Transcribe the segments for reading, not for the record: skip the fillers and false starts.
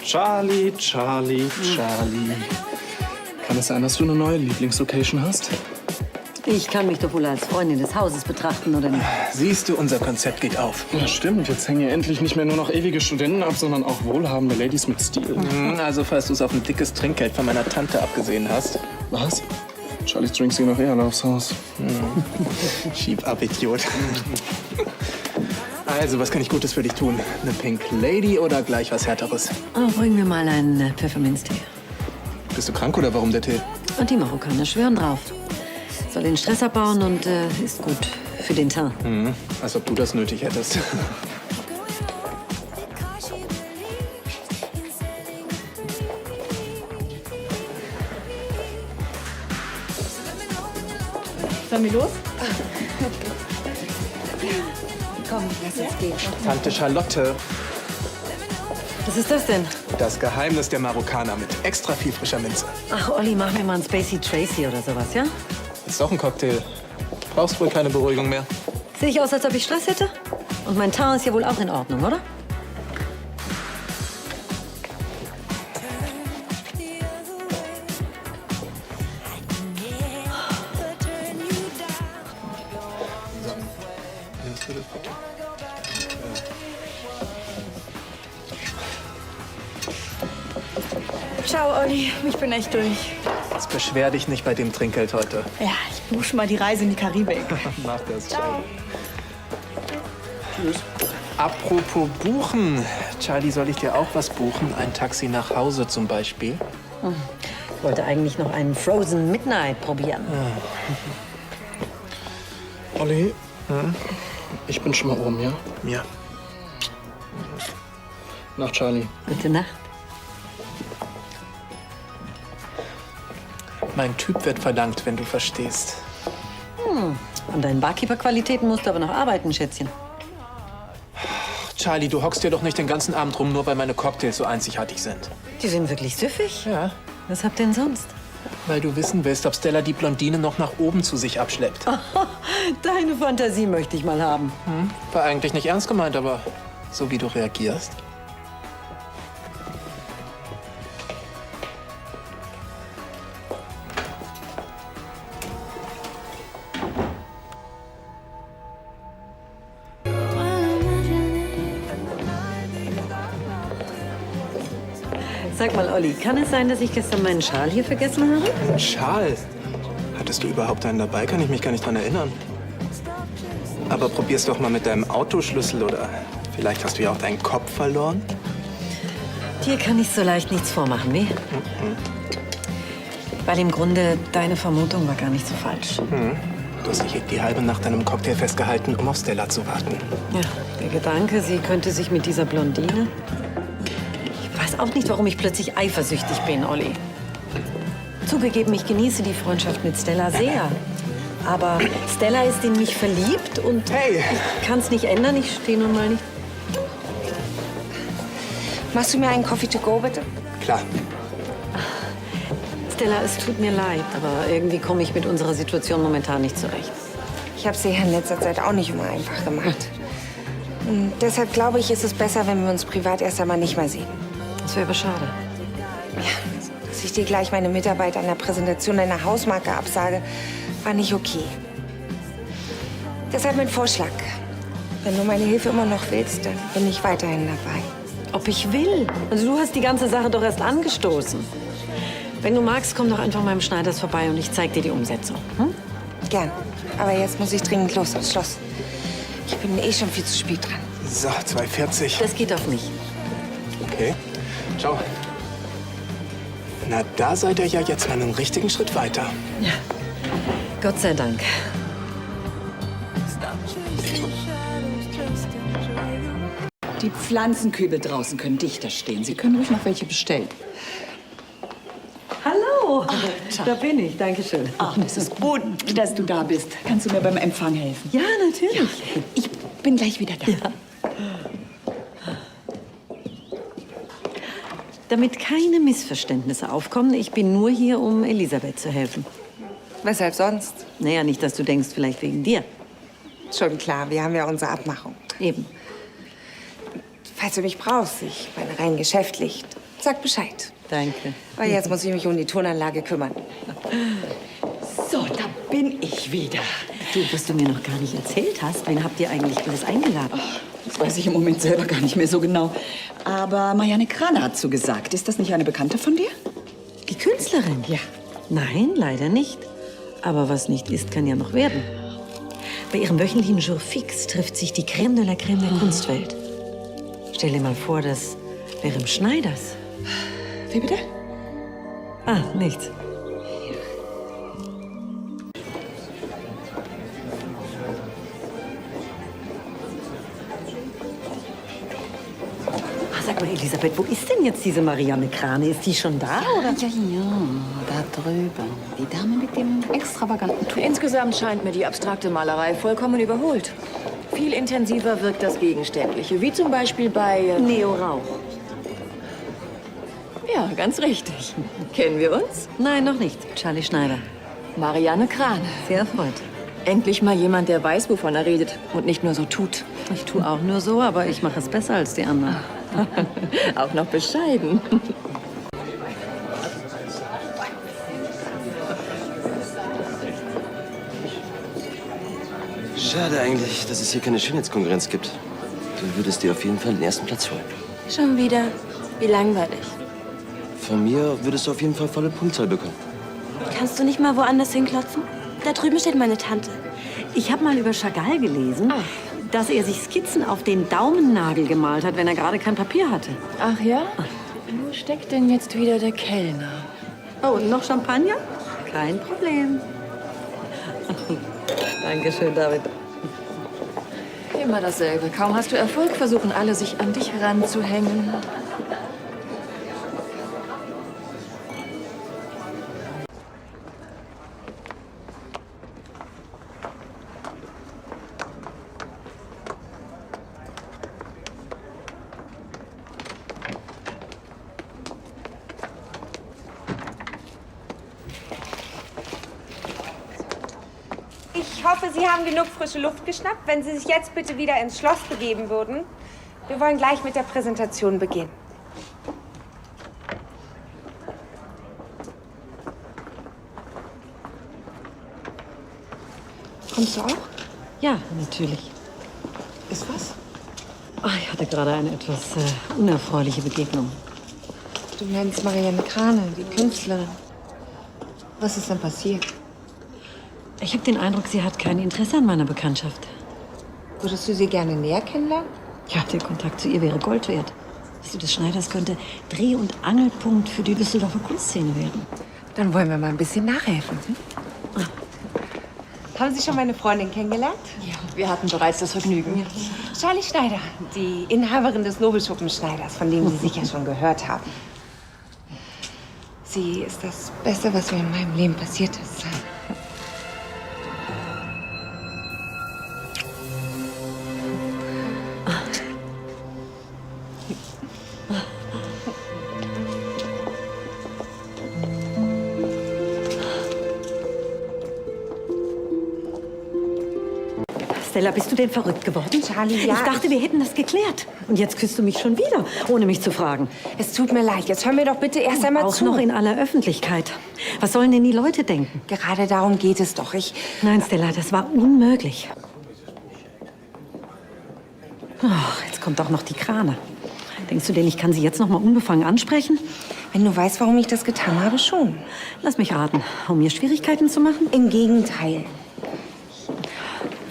Charlie, Charlie, Charlie. Kann es sein, dass du eine neue Lieblingslocation hast? Ich kann mich doch wohl als Freundin des Hauses betrachten, oder nicht? Siehst du, unser Konzept geht auf. Ja, stimmt. Jetzt hängen hier endlich nicht mehr nur noch ewige Studenten ab, sondern auch wohlhabende Ladies mit Stil. Also, falls du es auf ein dickes Trinkgeld von meiner Tante abgesehen hast. Was? Charlies Drinks gehen noch eher aufs Haus. Schieb ab, Idiot. Also, was kann ich Gutes für dich tun? Eine Pink Lady oder gleich was Härteres? Oh, bring mir mal einen Pfefferminztee. Bist du krank oder warum der Tee? Und die Marokkaner schwören drauf. Soll den Stress abbauen und ist gut für den Teint. Als ob du das nötig hättest. Sollen wir los? Komm, lass uns gehen. Tante Charlotte, Was ist das denn? das Geheimnis der Marokkaner mit extra viel frischer Minze. Ach, Olli, mach mir mal einen Spacey Tracy oder sowas, ja? Ist doch ein Cocktail. Brauchst wohl keine Beruhigung mehr. Sehe ich aus, als ob ich Stress hätte? Und mein Teint ist ja wohl auch in Ordnung, oder? Ciao, Olli. Ich bin echt durch. Jetzt beschwer dich nicht bei dem Trinkgeld heute. Ja, ich buche schon mal die Reise in die Karibik. Mach das. Ciao. Tschüss. Apropos buchen. Charlie, soll ich dir auch was buchen? Ein Taxi nach Hause zum Beispiel? Ich wollte eigentlich noch einen Frozen Midnight probieren. Olli, ich bin schon mal oben, ja? Ja. Nach Charlie. Gute Nacht. Mein Typ wird verlangt, wenn du verstehst. An deinen Barkeeper-Qualitäten musst du aber noch arbeiten, Schätzchen. Charlie, du hockst dir doch nicht den ganzen Abend rum, nur weil meine Cocktails so einzigartig sind. Die sind wirklich süffig. Ja. Was habt ihr denn sonst? Weil du wissen willst, ob Stella die Blondine noch nach oben zu sich abschleppt. Deine Fantasie möchte ich mal haben. War eigentlich nicht ernst gemeint, aber so wie du reagierst. Sag mal, Olli, kann es sein, dass ich gestern meinen Schal hier vergessen habe? Ein Schal? Hattest du überhaupt einen dabei? Kann ich mich gar nicht dran erinnern. Aber probier's doch mal mit deinem Autoschlüssel oder vielleicht hast du ja auch deinen Kopf verloren. Dir kann ich so leicht nichts vormachen, wie? Weil im Grunde deine Vermutung war gar nicht so falsch. Du hast dich die halbe Nacht an einem Cocktail festgehalten, um auf Stella zu warten. Ja, der Gedanke, sie könnte sich mit dieser Blondine... Ich weiß auch nicht, warum ich plötzlich eifersüchtig bin, Olli. Zugegeben, ich genieße die Freundschaft mit Stella sehr. Aber Stella ist in mich verliebt und Hey! ich kann es nicht ändern. Ich stehe nun mal nicht... Machst du mir einen Coffee to go, bitte? Klar. Stella, es tut mir leid, aber irgendwie komme ich mit unserer Situation momentan nicht zurecht. Ich habe sie in letzter Zeit auch nicht immer einfach gemacht. Und deshalb glaube ich, ist es besser, wenn wir uns privat erst einmal nicht mehr sehen. Das wäre aber schade. Dass ich dir gleich meine Mitarbeit an der Präsentation einer Hausmarke absage, war nicht okay. Deshalb mein Vorschlag. Wenn du meine Hilfe immer noch willst, dann bin ich weiterhin dabei. Ob ich will? Also du hast die ganze Sache doch erst angestoßen. Wenn du magst, komm doch einfach mal im Schneiders vorbei und ich zeig dir die Umsetzung. Hm? Gern. Aber jetzt muss ich dringend los aufs Schloss. Ich bin eh schon viel zu spät dran. So, 2,40. Das geht auf mich. Okay. Ciao. Na, da seid ihr ja jetzt mal einen richtigen Schritt weiter. Ja. Gott sei Dank. Die Pflanzenkübel draußen können dichter stehen. Sie können ruhig noch welche bestellen. Hallo, da bin ich. Dankeschön. Ach, das ist gut, dass du da bist. Kannst du mir beim Empfang helfen? Ja, natürlich. Ich bin gleich wieder da. Ja. Damit keine Missverständnisse aufkommen, ich bin nur hier, um Elisabeth zu helfen. Weshalb sonst? Naja, nicht, dass du denkst, vielleicht wegen dir. Schon klar, wir haben ja unsere Abmachung. Eben. Falls du mich brauchst, ich meine rein geschäftlich, sag Bescheid. Danke. Weil jetzt muss ich mich um die Tonanlage kümmern. So, da bin ich wieder. Du, was du mir noch gar nicht erzählt hast, wen habt ihr eigentlich alles eingeladen? Das weiß ich im Moment selber gar nicht mehr so genau. Aber Marianne Krane hat zugesagt. Ist das nicht eine Bekannte von dir? Die Künstlerin? Ja. Nein, leider nicht. Aber was nicht ist, kann ja noch werden. Bei ihrem wöchentlichen Jour fix trifft sich die Crème de la Crème der Kunstwelt. Stell dir mal vor, das wäre im Schneiders. Wie bitte? Ah, nichts. Sag mal, Elisabeth, wo ist denn jetzt diese Marianne Krane? Ist die schon da, oder? Ja, da drüben. Die Dame mit dem extravaganten Tuch. Insgesamt scheint mir die abstrakte Malerei vollkommen überholt. Viel intensiver wirkt das Gegenständliche, wie zum Beispiel bei... Neo Rauch. Ja, ganz richtig. Kennen wir uns? Nein, noch nicht. Charlie Schneider. Marianne Krane. Sehr erfreut. Endlich mal jemand, der weiß, wovon er redet und nicht nur so tut. Ich tue auch nur so, aber ich mache es besser als die anderen. Auch noch bescheiden. Schade eigentlich, dass es hier keine Schönheitskonkurrenz gibt. Du würdest dir auf jeden Fall den ersten Platz holen. Schon wieder? Wie langweilig. Von mir würdest du auf jeden Fall volle Punktzahl bekommen. Kannst du nicht mal woanders hinklotzen? Da drüben steht meine Tante. Ich habe mal über Chagall gelesen, dass er sich Skizzen auf den Daumennagel gemalt hat, wenn er gerade kein Papier hatte. Ach ja? Wo steckt denn jetzt wieder der Kellner? Oh, und noch Champagner? Kein Problem. Dankeschön, David. Immer dasselbe. Kaum hast du Erfolg, versuchen alle, sich an dich ranzuhängen. Ich hoffe, Sie haben genug frische Luft geschnappt, wenn Sie sich jetzt bitte wieder ins Schloss begeben würden. Wir wollen gleich mit der Präsentation beginnen. Kommst du auch? Ja, natürlich. Ist was? Ach, ich hatte gerade eine etwas unerfreuliche Begegnung. Du nennst Marianne Krane, die Künstlerin. Was ist denn passiert? Ich habe den Eindruck, sie hat kein Interesse an meiner Bekanntschaft. Würdest du sie gerne näher kennenlernen? Ja, der Kontakt zu ihr wäre Gold wert. Weißt du, das Schneiders könnte Dreh- und Angelpunkt für die Düsseldorfer Kunstszene werden. Dann wollen wir mal ein bisschen nachhelfen. Hm? Haben Sie schon meine Freundin kennengelernt? Ja, wir hatten bereits das Vergnügen. Charlie Schneider, die Inhaberin des Nobelschuppenschneiders, von dem Sie sicher schon gehört haben. Sie ist das Beste, was mir in meinem Leben passiert ist. Stella, bist du denn verrückt geworden? Charlie, ja. Ich dachte, wir hätten das geklärt. Und jetzt küsst du mich schon wieder, ohne mich zu fragen. Es tut mir leid, jetzt hör mir doch bitte erst einmal Auch zu. noch in aller Öffentlichkeit. Was sollen denn die Leute denken? Gerade darum geht es doch. Nein, Stella, das war unmöglich. Ach, jetzt kommt auch noch die Krane. Denkst du denn, ich kann sie jetzt noch mal unbefangen ansprechen? Wenn du weißt, warum ich das getan habe, schon. Lass mich raten. Um mir Schwierigkeiten zu machen? Im Gegenteil.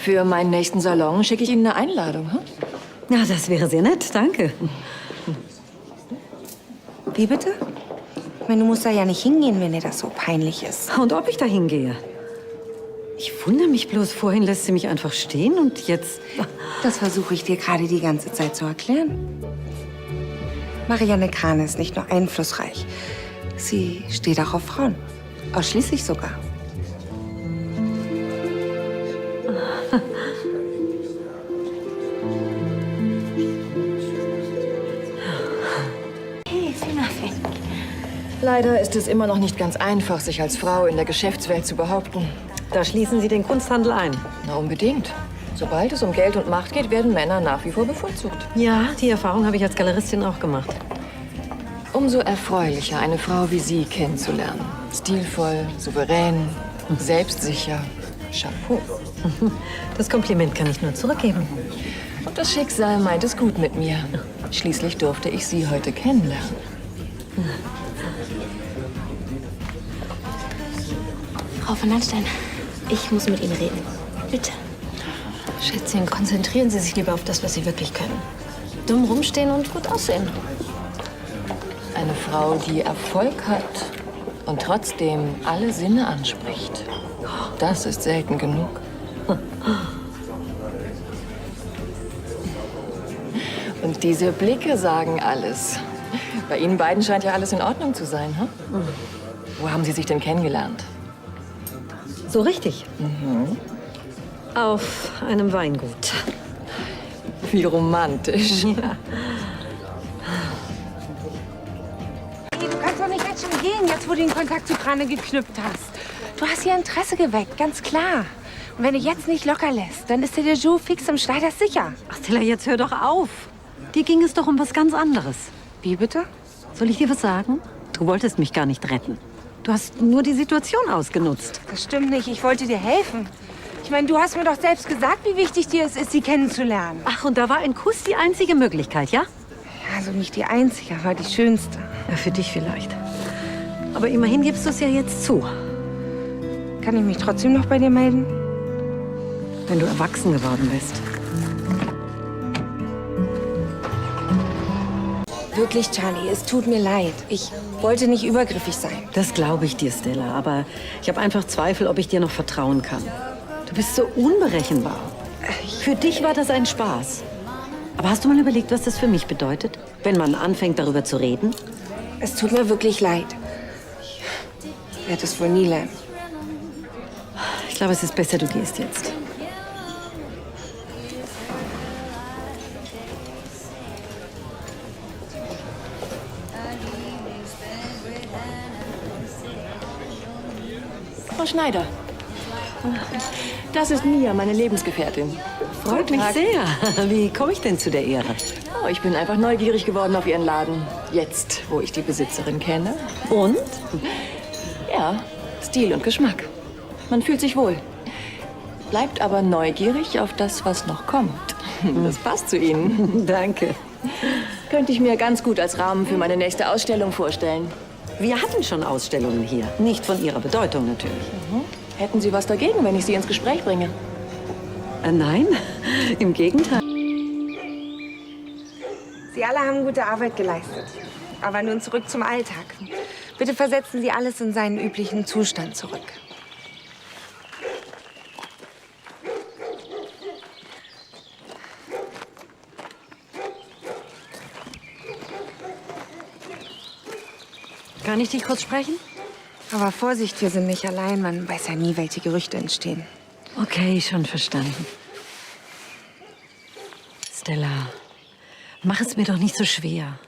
Für meinen nächsten Salon schicke ich Ihnen eine Einladung. Hm? Ja, das wäre sehr nett. Danke. Wie bitte? Ich meine, du musst da ja nicht hingehen, wenn dir das so peinlich ist. Und ob ich da hingehe? Ich wundere mich bloß. Vorhin lässt sie mich einfach stehen und jetzt... Das versuche ich dir gerade die ganze Zeit zu erklären. Marianne Krane ist nicht nur einflussreich. Sie steht auch auf Frauen. Ausschließlich sogar. Leider ist es immer noch nicht ganz einfach, sich als Frau in der Geschäftswelt zu behaupten. Da schließen Sie den Kunsthandel ein. Na, unbedingt. Sobald es um Geld und Macht geht, werden Männer nach wie vor bevorzugt. Ja, die Erfahrung habe ich als Galeristin auch gemacht. Umso erfreulicher, eine Frau wie Sie kennenzulernen. Stilvoll, souverän, selbstsicher. Chapeau. Das Kompliment kann ich nur zurückgeben. Und das Schicksal meint es gut mit mir. Schließlich durfte ich Sie heute kennenlernen. Frau von Landstein, ich muss mit Ihnen reden. Bitte. Schätzchen, konzentrieren Sie sich lieber auf das, was Sie wirklich können. Dumm rumstehen und gut aussehen. Eine Frau, die Erfolg hat und trotzdem alle Sinne anspricht. Das ist selten genug. Und diese Blicke sagen alles. Bei Ihnen beiden scheint ja alles in Ordnung zu sein, hm? Wo haben Sie sich denn kennengelernt? So richtig. Auf einem Weingut. Wie romantisch. Ja. Hey, du kannst doch nicht jetzt schon gehen, jetzt wo du den Kontakt zu Krane geknüpft hast. Du hast ihr Interesse geweckt, ganz klar. Und wenn du jetzt nicht locker lässt, dann ist dir der Jou fix im Schneider sicher. Ach, Stella, jetzt hör doch auf. Dir ging es doch um was ganz anderes. Wie bitte? Soll ich dir was sagen? Du wolltest mich gar nicht retten. Du hast nur die Situation ausgenutzt. Das stimmt nicht, ich wollte dir helfen. Ich meine, du hast mir doch selbst gesagt, wie wichtig dir es ist, sie kennenzulernen. Ach, und da war ein Kuss die einzige Möglichkeit, ja? Also nicht die einzige, aber die schönste. Ja, für dich vielleicht. Aber immerhin gibst du es ja jetzt zu. Kann ich mich trotzdem noch bei dir melden? Wenn du erwachsen geworden bist. Wirklich, Charlie, es tut mir leid. Ich wollte nicht übergriffig sein. Das glaube ich dir, Stella. Aber ich habe einfach Zweifel, ob ich dir noch vertrauen kann. Du bist so unberechenbar. Für dich war das ein Spaß. Aber hast du mal überlegt, was das für mich bedeutet? Wenn man anfängt, darüber zu reden? Es tut mir wirklich leid. Ich werde es wohl nie lernen. Ich glaube, es ist besser, du gehst jetzt. Frau Schneider. Das ist Mia, meine Lebensgefährtin. Freut mich sehr. Wie komme ich denn zu der Ehre? Oh, ich bin einfach neugierig geworden auf Ihren Laden. Jetzt, wo ich die Besitzerin kenne. Und? Ja, Stil und Geschmack. Man fühlt sich wohl. Bleibt aber neugierig auf das, was noch kommt. Das passt zu Ihnen. Danke. Könnte ich mir ganz gut als Rahmen für meine nächste Ausstellung vorstellen. Wir hatten schon Ausstellungen hier. Nicht von ihrer Bedeutung natürlich. Hätten Sie was dagegen, wenn ich Sie ins Gespräch bringe? Nein, im Gegenteil. Sie alle haben gute Arbeit geleistet. Aber nun zurück zum Alltag. Bitte versetzen Sie alles in seinen üblichen Zustand zurück. Kann ich dich kurz sprechen? Aber Vorsicht, wir sind nicht allein. Man weiß ja nie, welche Gerüchte entstehen. Okay, schon verstanden. Stella, mach es mir doch nicht so schwer.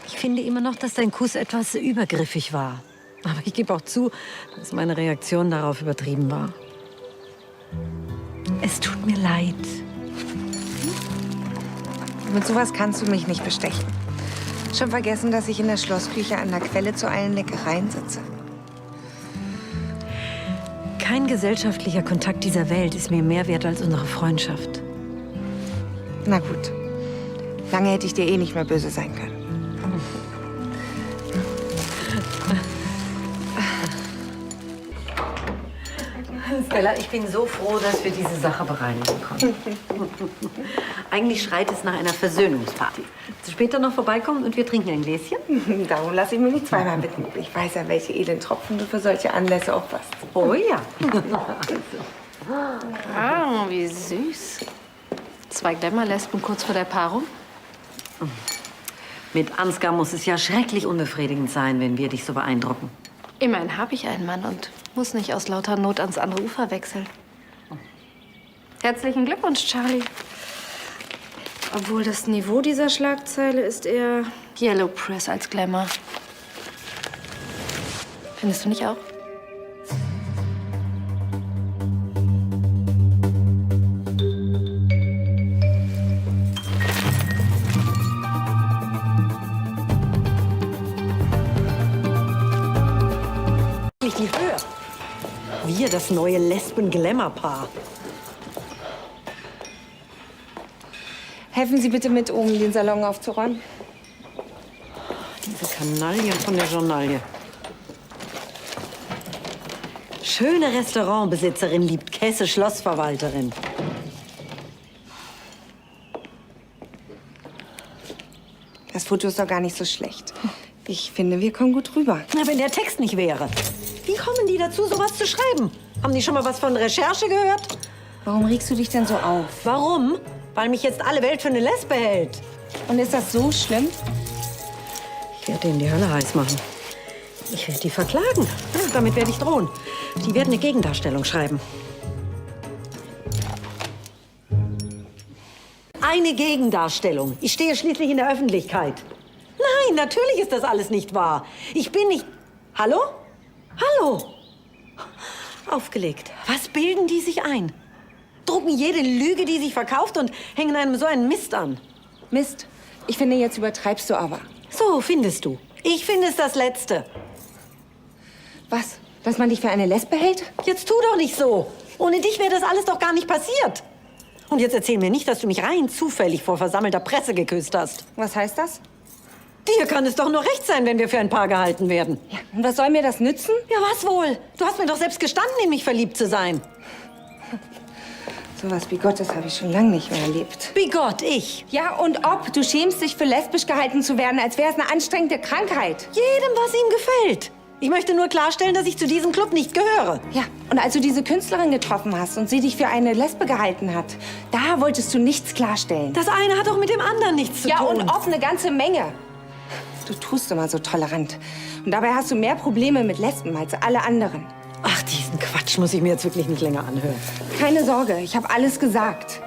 Ich finde immer noch, dass dein Kuss etwas übergriffig war. Aber ich gebe auch zu, dass meine Reaktion darauf übertrieben war. Es tut mir leid. Mit sowas kannst du mich nicht bestechen. Schon vergessen, dass ich in der Schlossküche an der Quelle zu allen Leckereien sitze? Kein gesellschaftlicher Kontakt dieser Welt ist mir mehr wert als unsere Freundschaft. Na gut. Lange hätte ich dir eh nicht mehr böse sein können. Stella, ich bin so froh, dass wir diese Sache bereinigen konnten. Eigentlich schreit es nach einer Versöhnungsparty. Willst du später noch vorbeikommen und wir trinken ein Gläschen? Darum lasse ich mich nicht zweimal bitten. Ich weiß ja, welche Elendtropfen du für solche Anlässe aufpasst. Oh ja. Ah, wie süß. Zwei Glamour-Lesben kurz vor der Paarung. Mit Ansgar muss es ja schrecklich unbefriedigend sein, wenn wir dich so beeindrucken. Immerhin habe ich einen Mann und muss nicht aus lauter Not ans andere Ufer wechseln. Herzlichen Glückwunsch, Charlie. Obwohl das Niveau dieser Schlagzeile ist eher Yellow Press als Glamour. Findest du nicht auch? Wir, das neue Lesben-Glamour-Paar. Helfen Sie bitte mit, oben den Salon aufzuräumen. Diese Kanaillen von der Journalie. Schöne Restaurantbesitzerin liebt Kesse Schlossverwalterin. Das Foto ist doch gar nicht so schlecht. Ich finde, wir kommen gut rüber. Na, wenn der Text nicht wäre. Wie kommen die dazu, sowas zu schreiben? Haben die schon mal was von Recherche gehört? Warum regst du dich denn so auf? Warum? Weil mich jetzt alle Welt für eine Lesbe hält. Und ist das so schlimm? Ich werde denen die Hölle heiß machen. Ich werde die verklagen. Ja, damit werde ich drohen. Die werden eine Gegendarstellung schreiben. Eine Gegendarstellung. Ich stehe schließlich in der Öffentlichkeit. Nein, natürlich ist das alles nicht wahr. Ich bin nicht... Hallo? Hallo? Aufgelegt. Was bilden die sich ein? Drucken jede Lüge, die sich verkauft und hängen einem so einen Mist an. Mist. Ich finde, jetzt übertreibst du aber. So findest du. Ich finde es das Letzte. Was? Dass man dich für eine Lesbe hält? Jetzt tu doch nicht so. Ohne dich wäre das alles doch gar nicht passiert. Und jetzt erzähl mir nicht, dass du mich rein zufällig vor versammelter Presse geküsst hast. Was heißt das? Dir kann es doch nur recht sein, wenn wir für ein Paar gehalten werden. Ja, und was soll mir das nützen? Ja, was wohl? Du hast mir doch selbst gestanden, in mich verliebt zu sein. Sowas Bigottes habe ich schon lange nicht mehr erlebt. Bigott, ich. Ja, und ob? Du schämst dich, für lesbisch gehalten zu werden, als wäre es eine anstrengende Krankheit. Jedem, was ihm gefällt. Ich möchte nur klarstellen, dass ich zu diesem Club nicht gehöre. Ja, und als du diese Künstlerin getroffen hast und sie dich für eine Lesbe gehalten hat, da wolltest du nichts klarstellen. Das eine hat doch mit dem anderen nichts zu tun. Ja, und ob eine ganze Menge. Du tust immer so tolerant. Und dabei hast du mehr Probleme mit Lesben als alle anderen. Ach, diesen Quatsch muss ich mir jetzt wirklich nicht länger anhören. Keine Sorge, ich habe alles gesagt.